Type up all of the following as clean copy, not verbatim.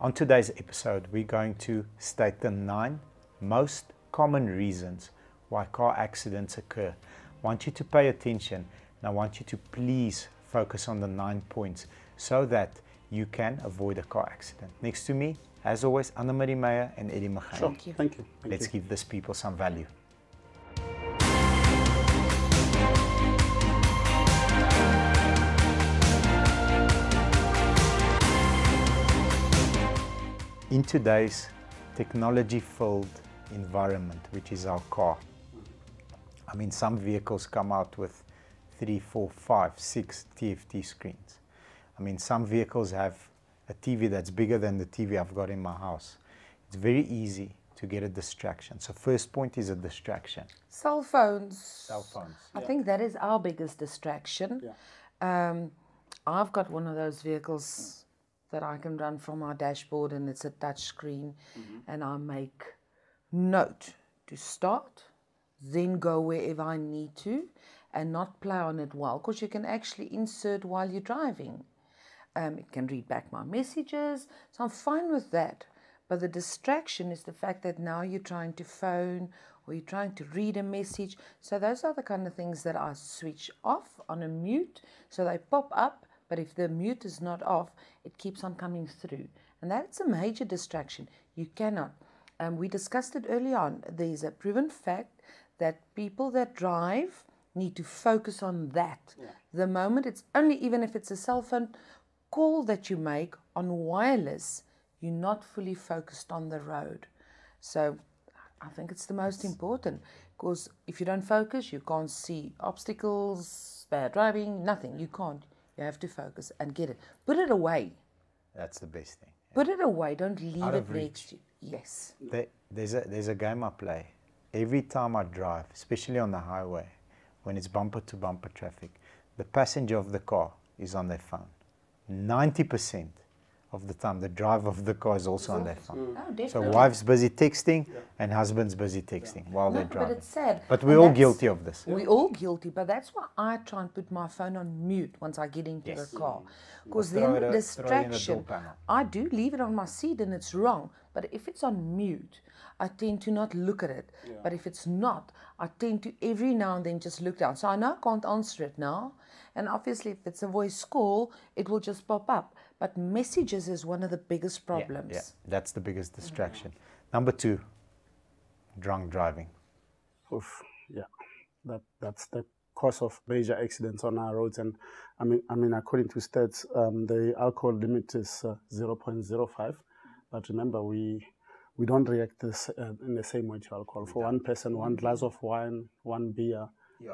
On today's episode, we're going to state the 9 most common reasons why car accidents occur. I want you to pay attention, and I want you to please focus on the 9 points so that you can avoid a car accident. Next to me, as always, Anne-Marie Meyer and Eddie Magay. Sure. Thank you. Let's give these people some value. In today's technology-filled environment, which is our car, I mean, some vehicles come out with 3, 4, 5, 6 TFT screens. I mean, some vehicles have a TV that's bigger than the TV I've got in my house. It's very easy to get a distraction. So first point is a distraction. Cell phones. Cell phones. I think that is our biggest distraction. Yeah. I've got one of those vehicles that I can run from our dashboard, and it's a touch screen, and I make note to start, then go wherever I need to, and not play on it while, because you can actually insert while you're driving. It can read back my messages, so I'm fine with that. But the distraction is the fact that now you're trying to phone or you're trying to read a message. So those are the kind of things that I switch off on a mute, so they pop up. But if the mute is not off, it keeps on coming through. And that's a major distraction. You cannot. We discussed it early on. There's a proven fact that people that drive need to focus on that. Yeah. The moment it's only, even if it's a cell phone call that you make on wireless, you're not fully focused on the road. So I think it's the most important, because if you don't focus, you can't see obstacles, bad driving, nothing. You can't. You have to focus and get it. Put it away. That's the best thing. Put it away. Don't leave Out it of reach. next to you. Yes. There's a game I play. Every time I drive, especially on the highway, when it's bumper to bumper traffic, the passenger of the car is on their phone. 90% of the time, the driver of the car is also on their phone. Oh, So definitely. wife's busy texting and husband's busy texting while they're But driving. it's sad. But we're And all that's- guilty of this. We're all guilty, but that's why I try and put my phone on mute once I get into Yes. the car. Because Throw then it the in the distraction, door panel. I do leave it on my seat and it's wrong. But if it's on mute, I tend to not look at it. Yeah. But if it's not, I tend to every now and then just look down. So I know I can't answer it now. And obviously, if it's a voice call, it will just pop up. But messages is one of the biggest problems. Yeah, that's the biggest distraction. Number 2, drunk driving. Oof, yeah, that's the cause of major accidents on our roads. And I mean, according to stats, the alcohol limit is 0.05. But remember, we don't react this in the same way to alcohol. For one person, one glass of wine, one beer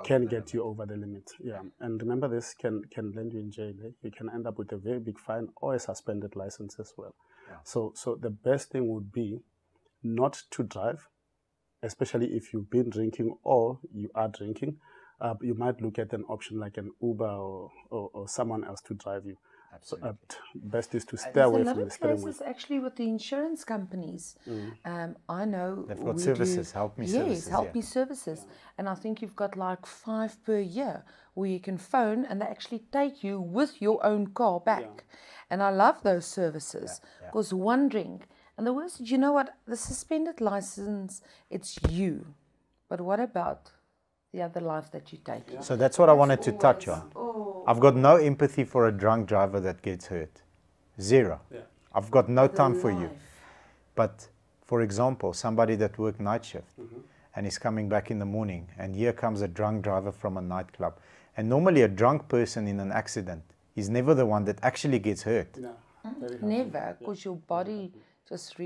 can get you over the limit. Yeah, and remember, this can land you in jail. Eh? You can end up with a very big fine or a suspended license as well. Yeah. So the best thing would be not to drive, especially if you've been drinking or you are drinking. You might look at an option like an Uber or someone else to drive you. Absolutely. So best is to stay There's away a lot from the of steering wheel. places actually with the insurance companies. I know They've got we services, do, help me yes, services, help yeah. me services. And I think you've got like 5 per year where you can phone and they actually take you with your own car back. And I love those services because one drink. And the worst, you know what? The suspended license, it's you. But what about the other life that you take? So that's what I wanted to touch on. I've got no empathy for a drunk driver that gets hurt. Zero. Yeah. I've got no time for you. life. But for example, somebody that worked night shift and is coming back in the morning, and here comes a drunk driver from a nightclub. And normally a drunk person in an accident is never the one that actually gets hurt. No, very hard. Never, because your body just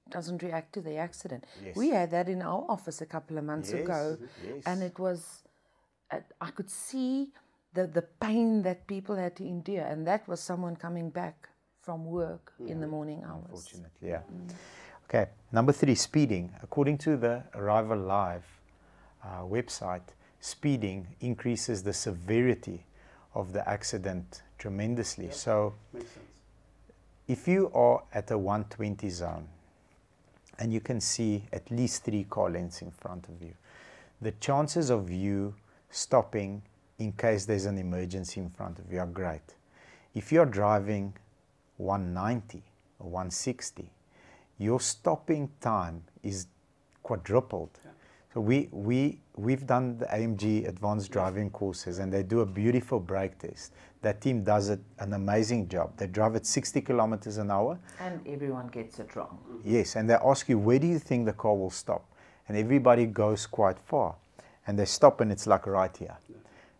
doesn't react to the accident. Yes. We had that in our office a couple of months Yes, ago, yes. and it was, I could see the pain that people had to endure, and that was someone coming back from work in the morning hours. Unfortunately, yeah. Okay, number 3, speeding. According to the Arrival Live website, speeding increases the severity of the accident tremendously. So Makes sense. if you are at a 120 zone and you can see at least 3 car lengths in front of you, the chances of you stopping in case there's an emergency in front of you are great. If you're driving 190 or 160, your stopping time is quadrupled. Yeah. So we've done the AMG advanced driving courses, and they do a beautiful brake test. That team does an amazing job. They drive at 60 kilometers an hour. And everyone gets it wrong. Yes, and they ask you, where do you think the car will stop? And everybody goes quite far. And they stop and it's like right here. Yeah.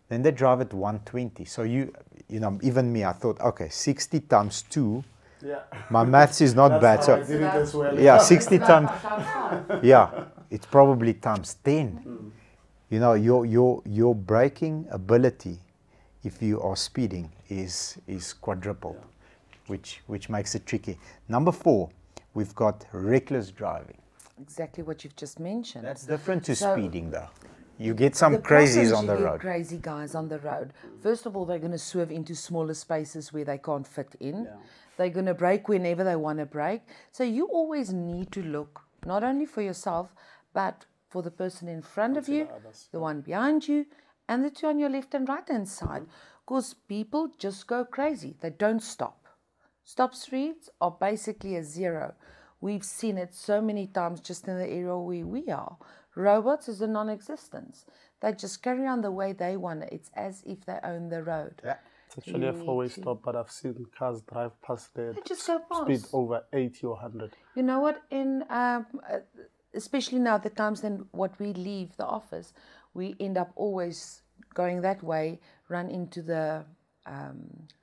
Then they drive at 120. So you know, even me, I thought, okay, 60 times 2. Yeah. My maths is not bad. So I did it as well. yeah, 60 times. Yeah, it's probably times 10. Mm. You know, your braking ability, if you are speeding, is quadrupled, yeah, which makes it tricky. Number 4, we've got reckless driving. Exactly what you've just mentioned. That's different to speeding, though. You get some crazies on the road. Crazy guys on the road. First of all, they're going to swerve into smaller spaces where they can't fit in. Yeah. They're going to brake whenever they want to brake. So you always need to look not only for yourself, but for the person in front of you, the one behind you, and the two on your left and right hand side. Because people just go crazy. They don't stop. Stop streets are basically a zero. We've seen it so many times just in the area where we are. Robots is a non-existence. They just carry on the way they want it. It's as if they own the road. Yeah. It's actually a four-way stop, but I've seen cars drive past there. They just go past. Speed over 80 or 100. You know what? Especially now, the times then what we leave the office, we end up always going that way, run into the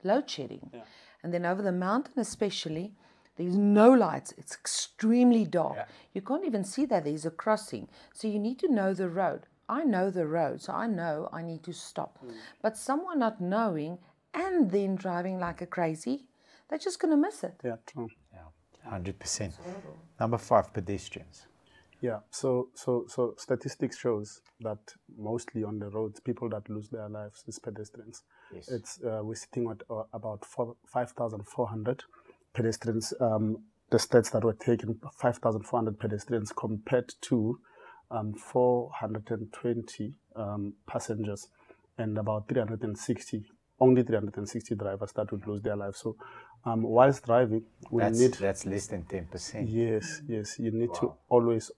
load shedding. Yeah. And then over the mountain especially, there's no lights. It's extremely dark. Yeah. You can't even see that there's a crossing. So you need to know the road. I know the road, so I know I need to stop. But someone not knowing and then driving like a crazy, they're just going to miss it. Yeah, true. Yeah, 100%. Number 5, pedestrians. Yeah, so statistics shows that mostly on the roads, people that lose their lives is pedestrians. Yes. It's we're sitting at about 5,400 pedestrians. The stats that were taken, 5,400 pedestrians compared to 420 passengers and about 360, only 360 drivers that would lose their lives. So whilst driving, that's less than 10%. Yes, you need to always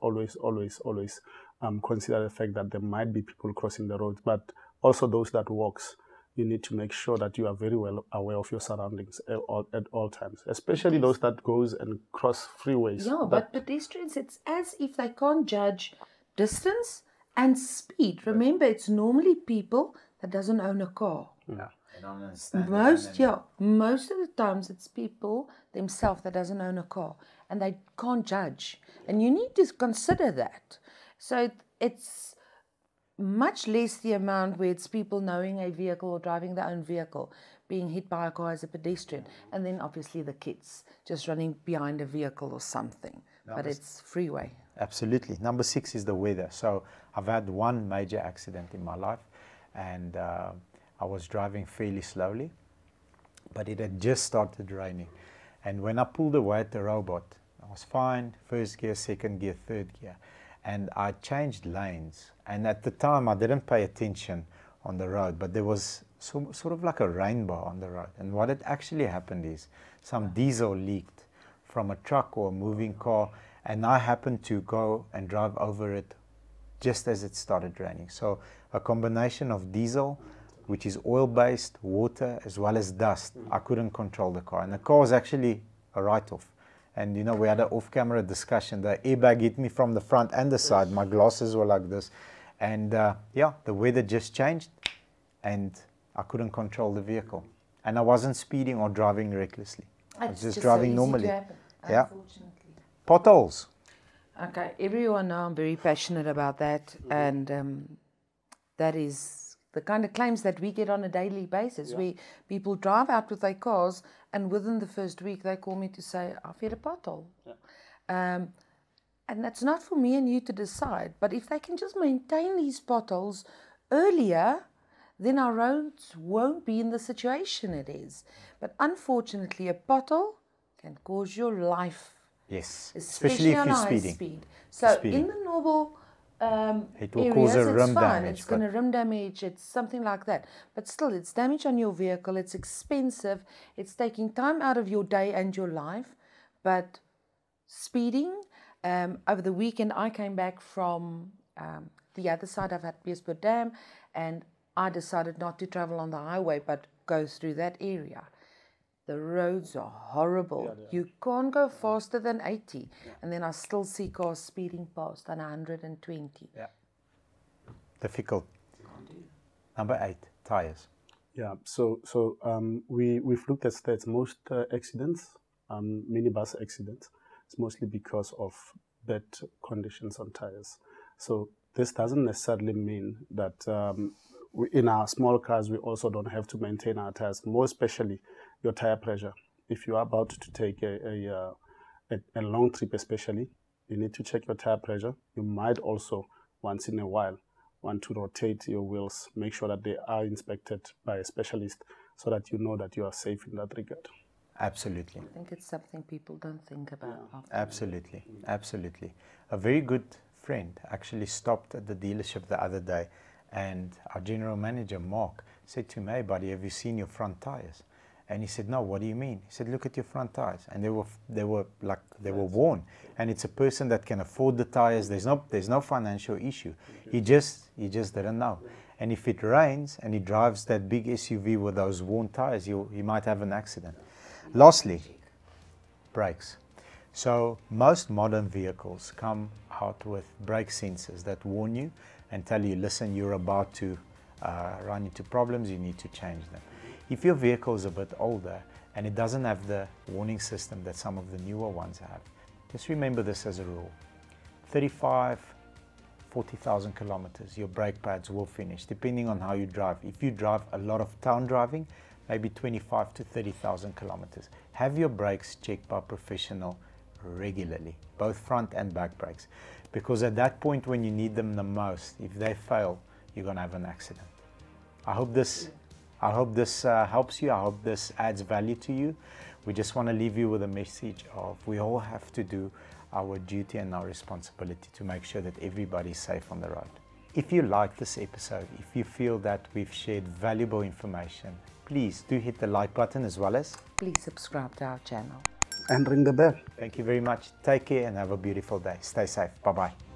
consider the fact that there might be people crossing the road, but also those that walks. You need to make sure that you are very well aware of your surroundings at all times, especially those that goes and cross freeways. Yeah, but pedestrians, it's as if they can't judge distance and speed. Remember, it's normally people that doesn't own a car. Yeah, they don't understand. Most of the times it's people themselves that doesn't own a car and they can't judge. And you need to consider that. So it's much less the amount where it's people knowing a vehicle or driving their own vehicle, being hit by a car as a pedestrian, and then obviously the kids just running behind a vehicle or something. But it's freeway. Absolutely. Number 6 is the weather. So I've had one major accident in my life, and I was driving fairly slowly, but it had just started raining. And when I pulled away at the robot, I was fine, first gear, second gear, third gear. And I changed lanes, and at the time I didn't pay attention on the road, but there was sort of like a rainbow on the road. And what had actually happened is some diesel leaked from a truck or a moving car, and I happened to go and drive over it just as it started raining. So a combination of diesel, which is oil-based, water, as well as dust. I couldn't control the car, and the car was actually a write-off. And, you know, we had an off-camera discussion. The airbag hit me from the front and the side. My glasses were like this. And, the weather just changed, and I couldn't control the vehicle. And I wasn't speeding or driving recklessly. I was just driving normally. To happen, unfortunately. Potholes. Okay, everyone now, I'm very passionate about that. And that is the kind of claims that we get on a daily basis, where people drive out with their cars, and within the first week they call me to say, I've hit a pothole. Yeah. And that's not for me and you to decide. But if they can just maintain these potholes earlier, then our roads won't be in the situation it is. But unfortunately, a pothole can cause your life. Yes, especially if on you're high speeding. Speed. So in the normal it will areas, cause a rim it's fine. damage. It's going to rim damage. It's something like that. But still, it's damage on your vehicle. It's expensive. It's taking time out of your day and your life. But speeding, over the weekend I came back from the other side of Hartbeespoort Dam, and I decided not to travel on the highway but go through that area. The roads are horrible. You can't go faster than 80. And then I still see cars speeding past on 120. Yeah. Difficult. Number 8, tires. Yeah, so we've looked at stats. Most accidents, minibus accidents, it's mostly because of bad conditions on tires. So this doesn't necessarily mean that in our small cars we also don't have to maintain our tires, more especially your tire pressure. If you are about to take a long trip especially, you need to check your tire pressure. You might also, once in a while, want to rotate your wheels, make sure that they are inspected by a specialist so that you know that you are safe in that regard. Absolutely. I think it's something people don't think about. Absolutely, absolutely. A very good friend actually stopped at the dealership the other day, and our general manager, Mark, said to me, "Hey buddy, have you seen your front tires?" And he said, "No, what do you mean?" He said, "Look at your front tires." And they were worn. And it's a person that can afford the tires. There's no financial issue. He just didn't know. And if it rains and he drives that big SUV with those worn tires, he might have an accident. Lastly, brakes. So most modern vehicles come out with brake sensors that warn you and tell you, listen, you're about to run into problems, you need to change them. If your vehicle is a bit older and it doesn't have the warning system that some of the newer ones have, just remember this as a rule. 40,000 kilometers, your brake pads will finish, depending on how you drive. If you drive a lot of town driving, maybe 25 to 30,000 kilometers. Have your brakes checked by a professional regularly, both front and back brakes. Because at that point when you need them the most, if they fail, you're going to have an accident. I hope this helps you. I hope this adds value to you. We just want to leave you with a message of we all have to do our duty and our responsibility to make sure that everybody's safe on the road. If you like this episode, if you feel that we've shared valuable information, please do hit the like button as well as Please subscribe to our channel. And ring the bell. Thank you very much. Take care and have a beautiful day. Stay safe. Bye-bye.